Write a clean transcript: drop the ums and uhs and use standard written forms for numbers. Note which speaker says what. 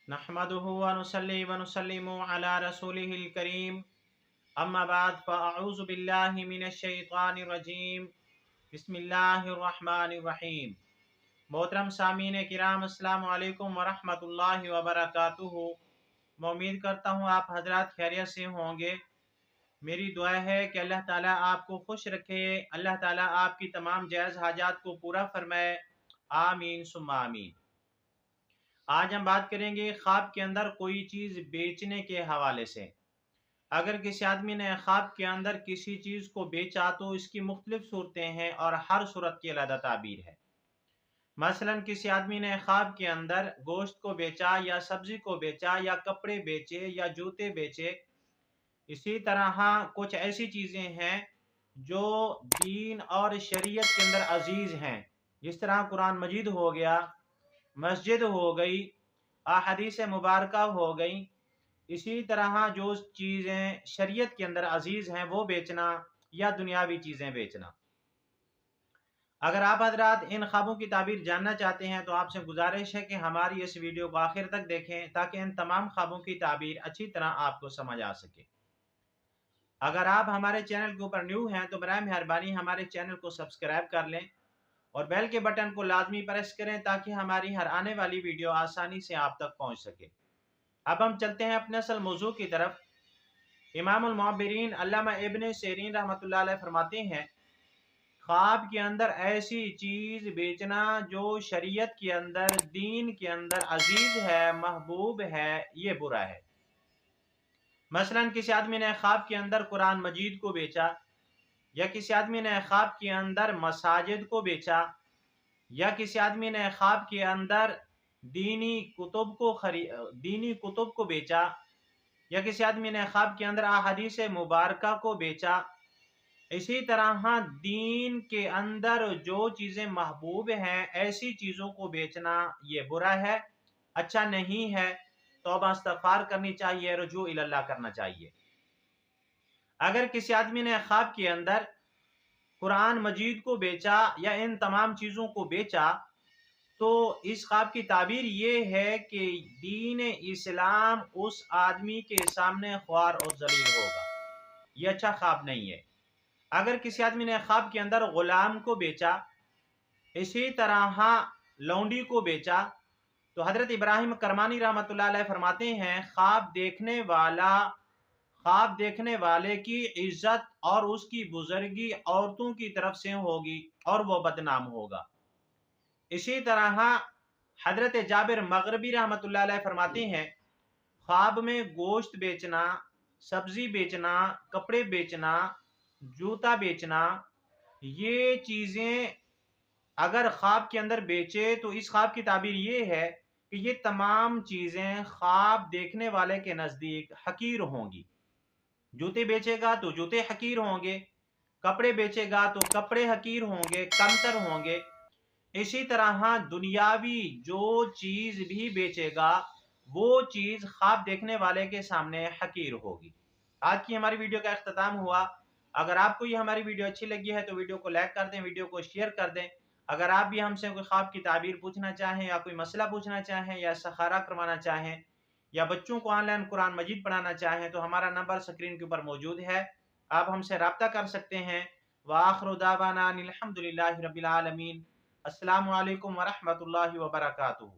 Speaker 1: नहमदुहु व नुसल्ली व नुसल्लिमु अला रसूलिहिल करीम अम्मा बाद फ़अऊज़ु बिल्लाहि मिनश शैतानिर रजीम बिस्मिल्लाहिर रहमानिर रहीम। मोहतरम सामीन किराम, अस्सलामु अलैकुम व रहमतुल्लाहि व बरकातुहू। मैं उम्मीद करता हूँ आप हजरात खैरियत से होंगे। मेरी दुआ है कि अल्लाह ताला आपको खुश रखे, अल्लाह ताला आपकी तमाम जायज़ हाजात को पूरा फरमाए। आमीन सुम्मा आमीन। आज हम बात करेंगे ख्वाब के अंदर कोई चीज़ बेचने के हवाले से। अगर किसी आदमी ने ख्वाब के अंदर किसी चीज़ को बेचा तो इसकी मुख्तलिफ सूरतें हैं और हर सूरत की अलग ताबीर है। मसलन किसी आदमी ने ख्वाब के अंदर गोश्त को बेचा या सब्जी को बेचा या कपड़े बेचे या जूते बेचे। इसी तरह कुछ ऐसी चीज़ें हैं जो दीन और शरीयत के अंदर अजीज़ हैं, जिस तरह कुरान मजीद हो गया, मस्जिद हो गई, अहादीस मुबारका हो गई। इसी तरह जो चीज़ें शरीयत के अंदर अजीज़ हैं वो बेचना या दुनियावी चीज़ें बेचना। अगर आप हजरात इन ख्वाबों की ताबीर जानना चाहते हैं तो आपसे गुजारिश है कि हमारी इस वीडियो को आखिर तक देखें ताकि इन तमाम ख्वाबों की ताबीर अच्छी तरह आपको समझ आ सके। अगर आप हमारे चैनल के ऊपर न्यू हैं तो बराए मेहरबानी हमारे चैनल को सब्सक्राइब कर लें और बेल के बटन को लाजमी प्रेस करें ताकि हमारी हर आने वाली वीडियो आसानी से आप तक पहुंच सके। अब हम चलते हैं अपने असल मौजू की तरफ। इमामुल मुअब्बिरीन अल्लामा इब्न सीरीन रहमतुल्लाह अलैह फरमाते हैं, ख्वाब के अंदर ऐसी चीज़ बेचना जो शरीयत के अंदर, दीन के अंदर अजीज है, महबूब है, ये बुरा है। मसलन किसी आदमी ने ख्वाब के अंदर कुरान मजीद को बेचा, या किसी आदमी ने ख्वाब के अंदर मसाजिद को बेचा, या किसी आदमी ने ख्वाब के अंदर दीनी कुतुब को बेचा, या किसी आदमी ने ख्वाब के अंदर अहादीस मुबारका को बेचा। इसी तरह दीन के अंदर जो चीज़ें महबूब हैं ऐसी चीज़ों को बेचना ये बुरा है, अच्छा नहीं है। तौबा इस्तग़फ़ार करनी चाहिए, रुजू इल्लाह करना चाहिए। अगर किसी आदमी ने ख्वाब के अंदर कुरान मजीद को बेचा या इन तमाम चीज़ों को बेचा तो इस ख्वाब की ताबीर ये है कि दीन इस्लाम उस आदमी के सामने ख्वार और जलील होगा। ये अच्छा ख्वाब नहीं है। अगर किसी आदमी ने ख्वाब के अंदर गुलाम को बेचा, इसी तरह लौंडी को बेचा, तो हजरत इब्राहिम करमानी रहमतुल्लाह अलैह फरमाते हैं, ख्वाब देखने वाले की इज्जत और उसकी बुजुर्गी औरतों की तरफ से होगी और वो बदनाम होगा। इसी तरह हजरत जाबिर मगरबी रहमतुल्लाह अलैह फरमाते हैं, ख्वाब में गोश्त बेचना, सब्जी बेचना, कपड़े बेचना, जूता बेचना, ये चीज़ें अगर ख्वाब के अंदर बेचे तो इस ख्वाब की ताबीर ये है कि ये तमाम चीज़ें ख्वाब देखने वाले के नज़दीक हकीर होंगी। जूते बेचेगा तो जूते हकीर होंगे, कपड़े बेचेगा तो कपड़े हकीर होंगे, कमतर होंगे। इसी तरह दुनियावी जो चीज़ भी बेचेगा वो चीज़ ख्वाब देखने वाले के सामने हकीर होगी। आज की हमारी वीडियो का इख्तिताम हुआ। अगर आपको ये हमारी वीडियो अच्छी लगी है तो वीडियो को लाइक कर दें, वीडियो को शेयर कर दें। अगर आप भी हमसे कोई ख्वाब की ताबीर पूछना चाहें या कोई मसला पूछना चाहें या सखारा करवाना चाहें या बच्चों को ऑनलाइन कुरान मजीद पढ़ाना चाहें तो हमारा नंबर स्क्रीन के ऊपर मौजूद है, आप हमसे रब्ता कर सकते हैं। व आखिरु दावाना अनिल हम्दुलिल्लाहि रब्बिल आलमीन। अस्सलामु अलैकुम व रहमतुल्लाहि व बरकातुहू।